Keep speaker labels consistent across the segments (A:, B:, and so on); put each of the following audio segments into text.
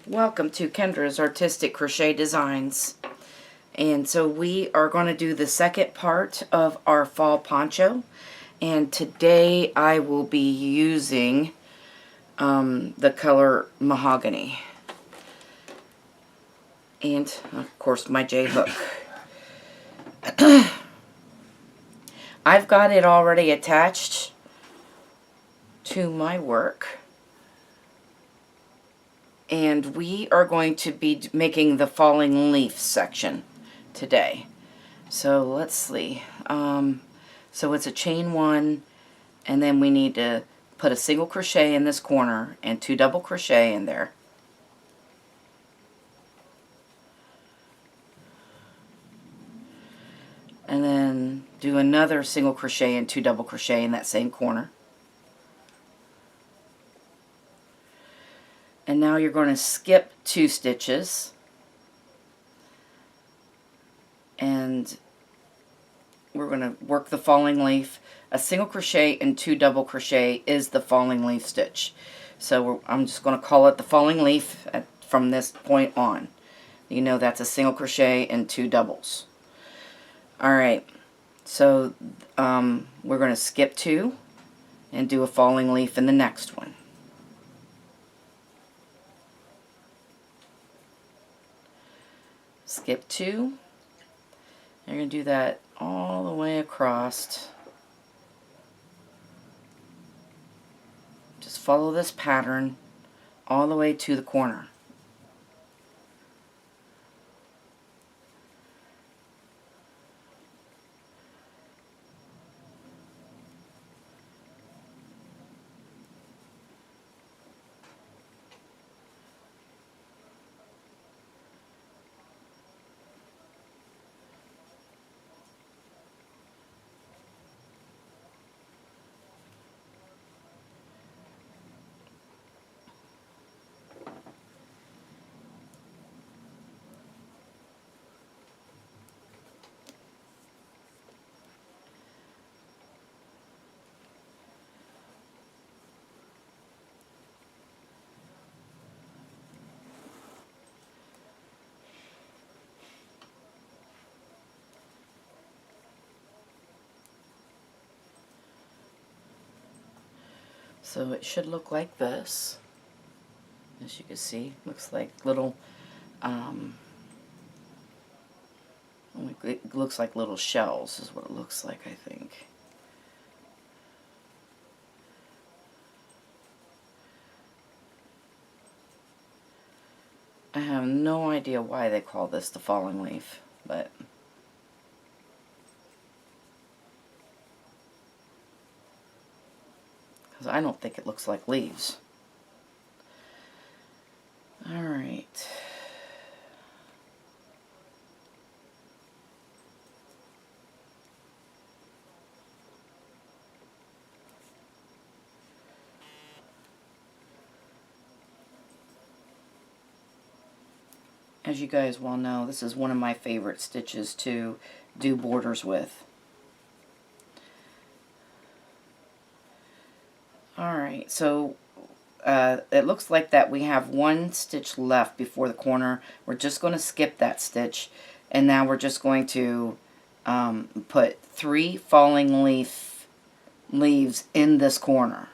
A: Welcome to Kendra's Artistic Crochet Designs. And so we are going to do the second part of our fall poncho. And today I will be using the color mahogany. And of course my J-hook. I've got it already attached to my work. And we are going to be making the falling leaf section today. So let's see. So it's a chain one, and then we need to put a single crochet in this corner and 2 double crochet in there. And then do another single crochet and 2 double crochet in that same corner. And now you're going to skip 2 stitches and we're going to work the falling leaf. A single crochet and 2 double crochet is the falling leaf stitch. So I'm just going to call it the falling leaf from this point on. You know that's a single crochet and 2 doubles. Alright, so we're going to skip 2 and do a falling leaf in the next one. Skip 2. You're going to do that all the way across. Just follow this pattern all the way to the corner. So it should look like this. As you can see, looks like little, it looks like little shells is what it looks like, I think. I have no idea why they call this the falling leaf, but because I don't think it looks like leaves. Alright. As you guys well know, this is one of my favorite stitches to do borders with. Alright, so it looks like that we have 1 stitch left before the corner. We're just going to skip that stitch, and now we're just going to put 3 falling leaves in this corner.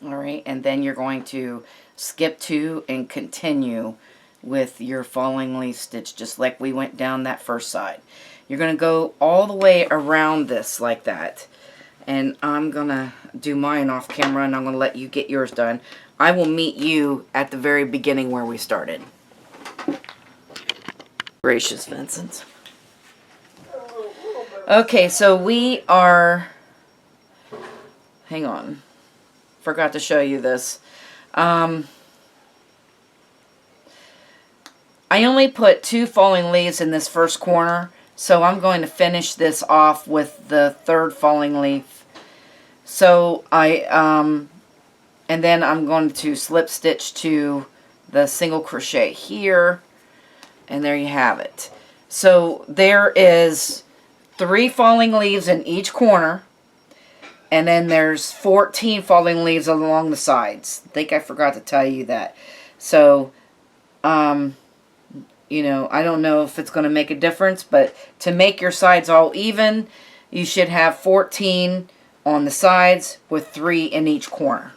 A: Alright, and then you're going to skip 2 and continue with your falling leaf stitch just like we went down that first side. You're going to go all the way around this like that. And I'm going to do mine off camera and I'm going to let you get yours done. I will meet you at the very beginning where we started. Gracious Vincent. Okay, so we are... Hang on. Forgot to show you this. I only put 2 falling leaves in this first corner So I'm going to finish this off with the third falling leaf. So and then I'm going to slip stitch to the single crochet here, and there you have it. So there is 3 falling leaves in each corner, and then there's 14 falling leaves along the sides. I think I forgot to tell you that. So, you know, I don't know if it's going to make a difference, but to make your sides all even, you should have 14 on the sides with 3 in each corner.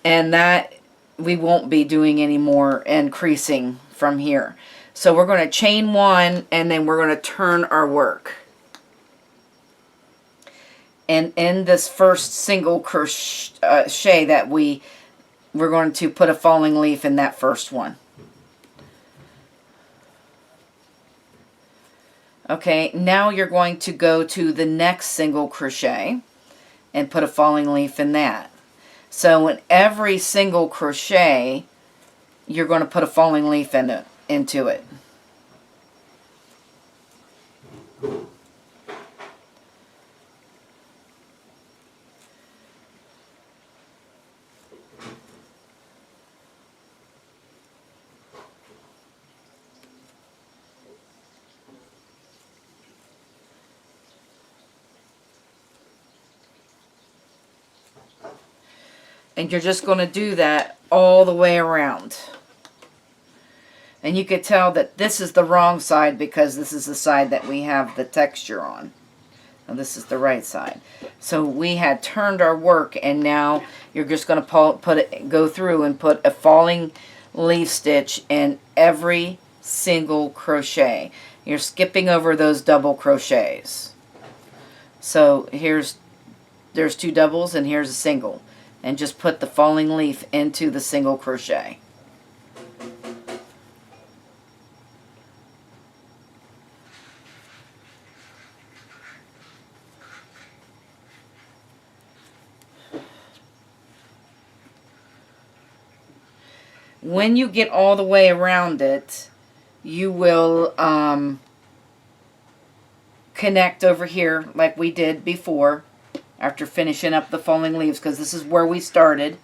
A: And that we won't be doing any more increasing from here. So we're going to chain 1, and then we're going to turn our work. And in this first single crochet that we're going to put a falling leaf in that first one. Okay, now you're going to go to the next single crochet and put a falling leaf in that. So in every single crochet, you're going to put a falling leaf into it. And you're just going to do that all the way around. And you could tell that this is the wrong side because this is the side that we have the texture on. Now this is the right side. So we had turned our work, and now you're just going to go through and put a falling leaf stitch in every single crochet. You're skipping over those double crochets. So there's 2 doubles and here's a single. And just put the falling leaf into the single crochet. When you get all the way around it, you will connect over here like we did before after finishing up the falling leaves, because this is where we started.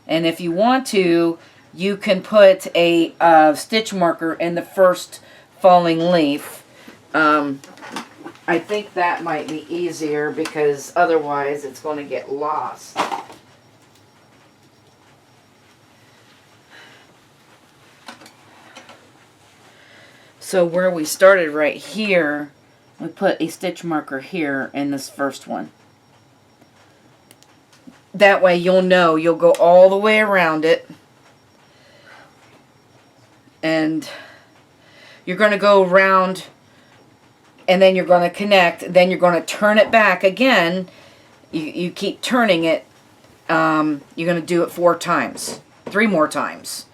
A: And if you want to, you can put a stitch marker in the first falling leaf. I think that might be easier because otherwise it's going to get lost. So where we started right here, we put a stitch marker here in this first one. That way you'll know you'll go all the way around it, and you're going to go around, and then you're going to connect, then you're going to turn it back again. You keep turning it. You're going to do it 4 times, 3 more times.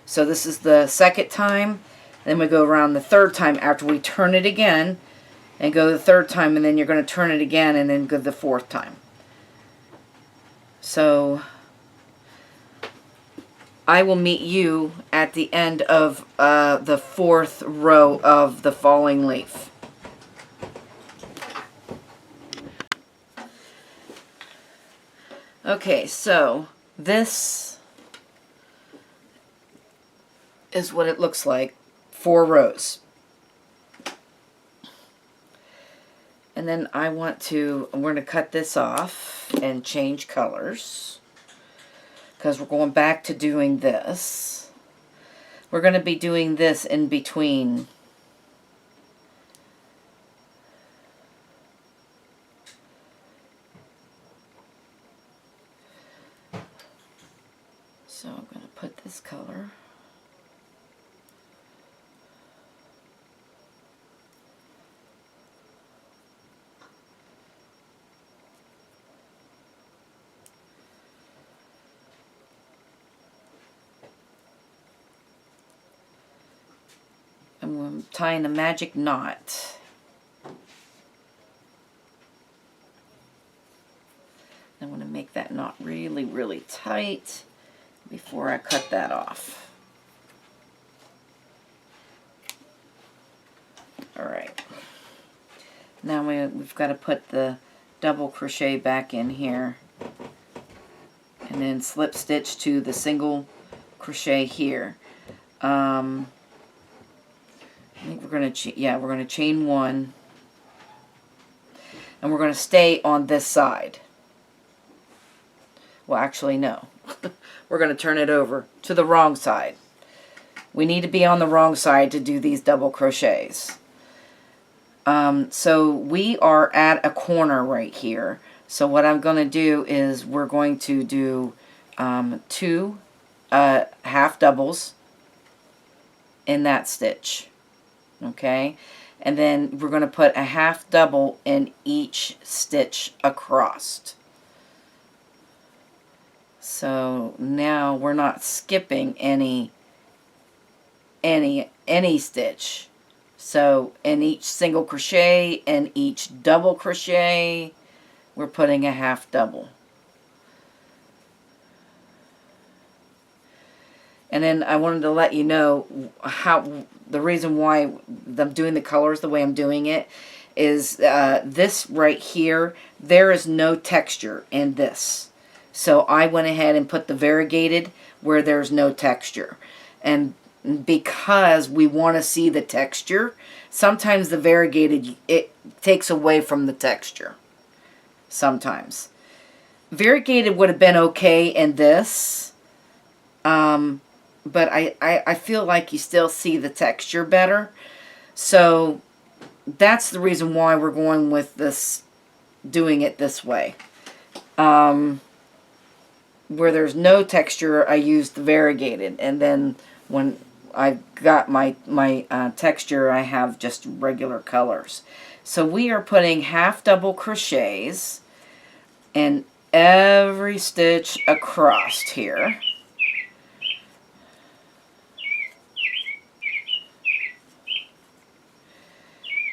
A: So this is the second time, then we go around the third time after we turn it again, and go the third time, and then you're going to turn it again, and then go the 4th time. So I will meet you at the end of the 4th row of the falling leaf. Okay, so this is what it looks like, 4 rows. And then we're going to cut this off and change colors, because we're going back to doing this. We're going to be doing this in between. So I'm going to put this color. I'm tying a magic knot. I want to make that knot really, really tight before I cut that off. All right. Now we've got to put the double crochet back in here, and then slip stitch to the single crochet here. I think we're going to chain one, and we're going to stay on this side. Well, actually, no. We're going to turn it over to the wrong side. We need to be on the wrong side to do these double crochets. So we are at a corner right here. So what I'm going to do is we're going to do 2 half doubles in that stitch. Okay? And then we're going to put a half double in each stitch across. So now we're not skipping any stitch. So in each single crochet and each double crochet, we're putting a half double. And then I wanted to let you know how the reason why I'm doing the colors the way I'm doing it is this right here, there is no texture in this. So I went ahead and put the variegated where there's no texture. And because we want to see the texture, sometimes the variegated, it takes away from the texture. Sometimes. Variegated would have been okay in this. But I feel like you still see the texture better. So that's the reason why we're going with this, doing it this way. Where there's no texture, I used the variegated, and then when I got my texture, I have just regular colors. So we are putting half double crochets in every stitch across here.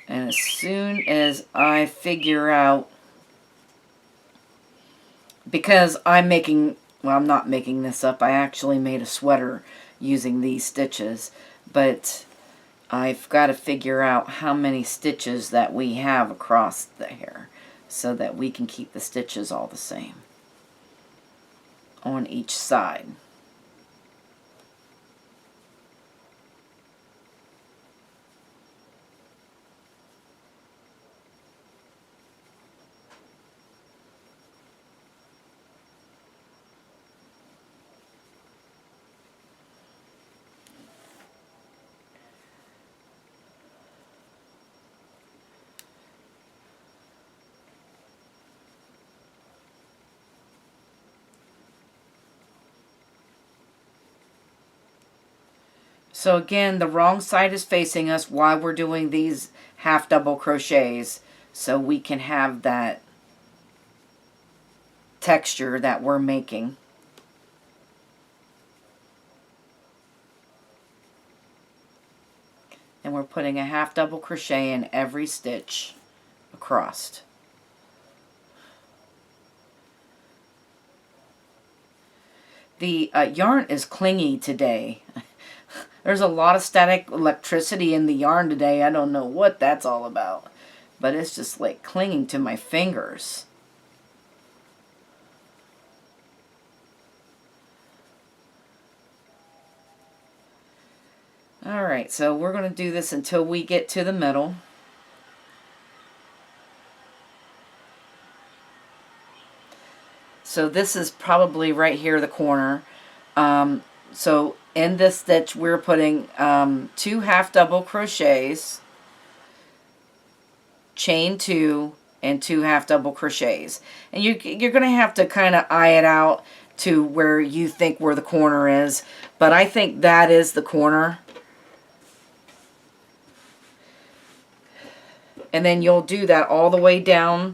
A: And as soon as I figure out, because I'm making, well, I'm not making this up. I actually made a sweater using these stitches. But I've got to figure out how many stitches that we have across there so that we can keep the stitches all the same on each side. So again, the wrong side is facing us while we're doing these half double crochets, so we can have that texture that we're making. And we're putting a half double crochet in every stitch across. The yarn is clingy today. There's a lot of static electricity in the yarn today. I don't know what that's all about. But it's just like clinging to my fingers. Alright, so we're going to do this until we get to the middle. So this is probably right here, the corner. So in this stitch, we're putting 2 half double crochets, chain 2, and 2 half double crochets. And you're going to have to kind of eye it out to where you think where the corner is. But I think that is the corner. And then you'll do that all the way down,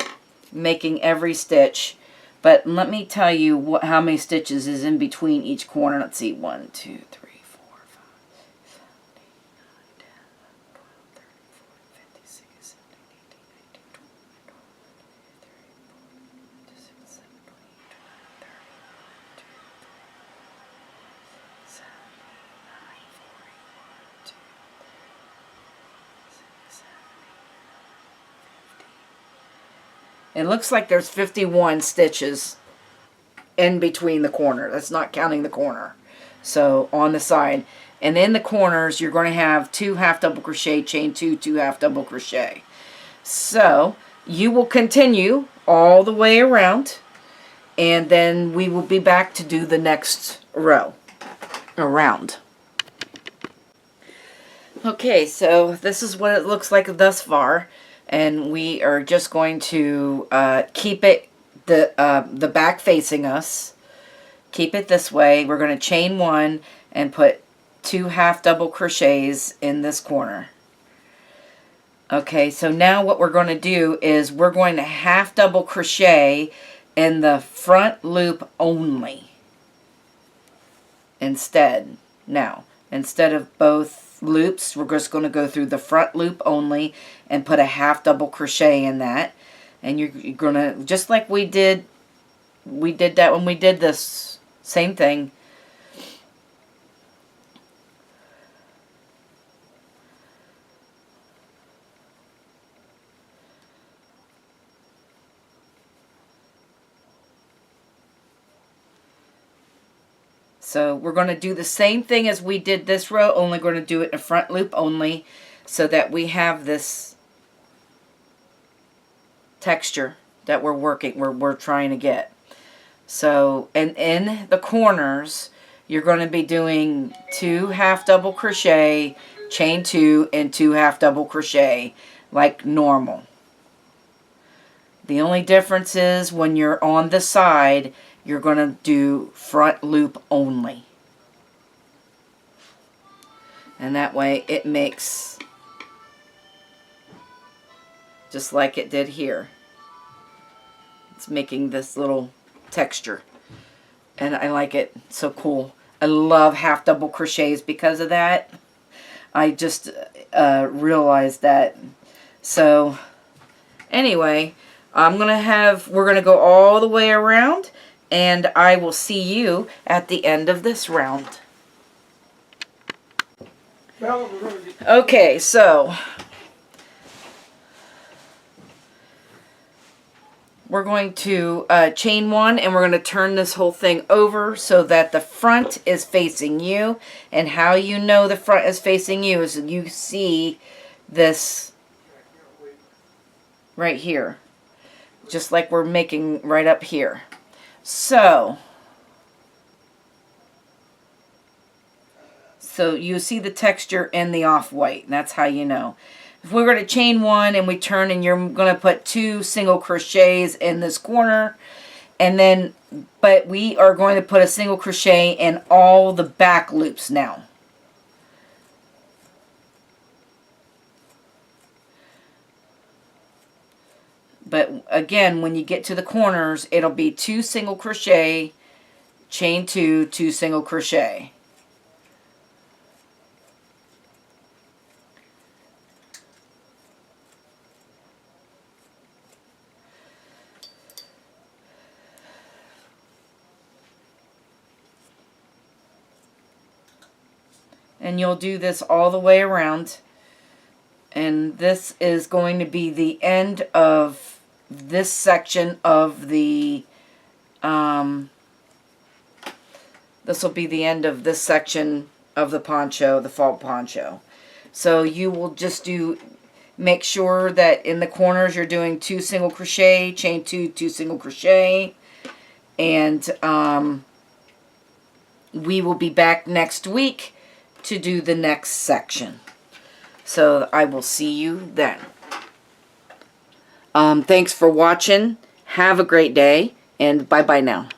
A: making every stitch. But let me tell you how many stitches is in between each corner. Let's see, 1, 2, 3, 4, 5, 6, 7, 8, 9, 10, 11, 12, 13, 14, 15, 16, 17, 18, 19, 20, 21, 22, 23, 24, 25, 26, 27, 28, 29, 30, 1, 2, 3, 4, 5, 6, 7, 8, 9, 40, 1, 2, 3, 4, 5, 6, 7, 8, 9, 15, It looks like there's 51 stitches in between the corner. That's not counting the corner. So on the side. And in the corners, you're going to have 2 half double crochet, chain 2, 2 half double crochet. So you will continue all the way around, and then we will be back to do the next row around. Okay, so this is what it looks like thus far, and we are just going to keep it the back facing us. Keep it this way. We're going to chain 1 and put 2 half double crochets in this corner. Okay, so now what we're going to do is we're going to half double crochet in the front loop only. Instead of both loops, we're just going to go through the front loop only and put a half double crochet in that. And you're going to, just like we did that when we did this, same thing. So we're going to do the same thing as we did this row, only going to do it in a front loop only, so that we have this texture that we're trying to get. So, and in the corners, you're going to be doing 2 half double crochet, chain 2, and 2 half double crochet like normal. The only difference is when you're on the side, you're going to do front loop only. And that way it makes just like it did here. It's making this little texture. And I like it. So cool. I love half double crochets because of that. I just realized that. So anyway, we're going to go all the way around, and I will see you at the end of this round. Okay, so we're going to chain 1, and we're going to turn this whole thing over so that the front is facing you. And how you know the front is facing you is you see this right here, just like we're making right up here. So you see the texture in the off-white, and that's how you know. If we're going to chain 1 and we turn, and you're going to put 2 single crochets in this corner, and then, but we are going to put a single crochet in all the back loops now. But again, when you get to the corners, it'll be 2 single crochet, chain 2, 2 single crochet. And you'll do this all the way around. And this is going to be the end of this section of the, this will be the end of this section of the poncho, the fall poncho. So you will just make sure that in the corners you're doing 2 single crochet, chain 2, 2 single crochet, and we will be back next week to do the next section. So I will see you then. Thanks for watching. Have a great day, and bye-bye now.